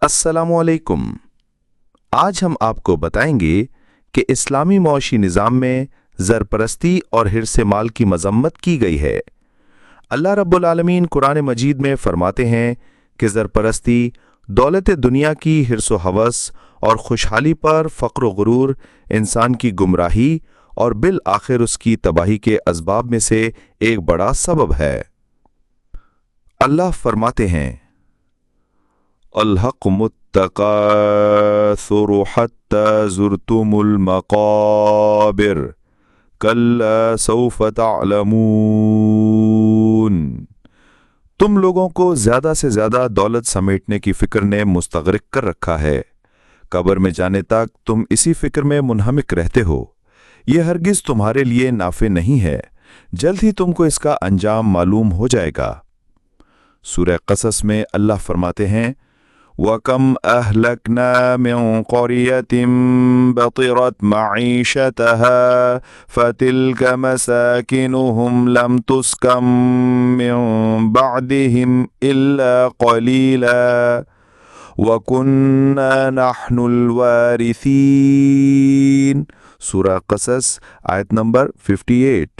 अस्सलामुअलैकुम। आज हम आपको बताएंगे कि इस्लामी मौशी निज़ाम में ज़रपरस्ती और हिर्से माल की मजम्मत की गई है। अल्लाह रब्बुल आलमीन कुरान मजीद में फरमाते हैं कि ज़रपरस्ती दौलत दुनिया की हिर्स व हवस और खुशहाली पर फ़क्र व गुरूर इंसान की गुमराही और बिल आखिर उसकी तबाही के असबाब में से एक बड़ा सबब है। अल्लाह फरमाते हैं, अल्हक़ुमुत तकासुरु हत्ता ज़ुरतुमुल मक़ाबिर कल्ला सौफ़ तअलमून। तुम लोगों को ज्यादा से ज्यादा दौलत समेटने की फिक्र ने मुस्तग़रिक़ कर रखा है। कब्र में जाने तक तुम इसी फिक्र में मुनहमिक रहते हो। यह हरगिज तुम्हारे लिए नाफे नहीं है। जल्द ही तुमको इसका अंजाम मालूम हो जाएगा। सूरह क़सस में अल्लाह फरमाते हैं, वकम अहलकना मिन क़रियतिन बतिरत मईशतहा फतिल्क मसाकिनुहुम लम तुस्कम मिन बअदिहिम इल्ला क़लीला वकुन्ना नहनुल वारिसीन। सूरह क़सस आयत नंबर 58।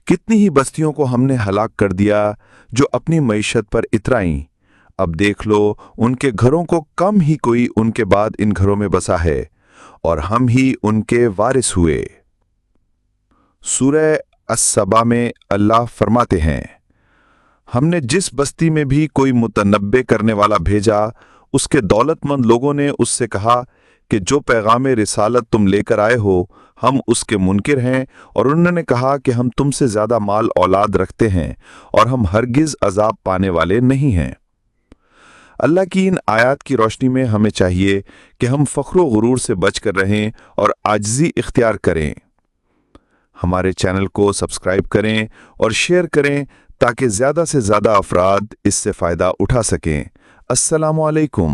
कितनी ही बस्तियों को हमने हलाक कर दिया जो अपनी मईशत पर इतराईं। अब देख लो, उनके घरों को कम ही कोई उनके बाद इन घरों में बसा है और हम ही उनके वारिस हुए। सूरह अस-सबा में अल्लाह फरमाते हैं, हमने जिस बस्ती में भी कोई मुतनब्बे करने वाला भेजा, उसके दौलतमंद लोगों ने उससे कहा कि जो पैगाम रिसालत तुम लेकर आए हो, हम उसके मुनकिर हैं, और उन्होंने कहा कि हम तुमसे ज्यादा माल औलाद रखते हैं और हम हरगिज अजाब पाने वाले नहीं हैं। अल्लाह की इन आयात की रोशनी में हमें चाहिए कि हम फ़ख्र व गुरूर से बचकर रहें और आजिज़ी इख्तियार करें। हमारे चैनल को सब्सक्राइब करें और शेयर करें ताकि ज़्यादा से ज़्यादा अफराद इससे फ़ायदा उठा सकें। अस्सलामु अलैकुम।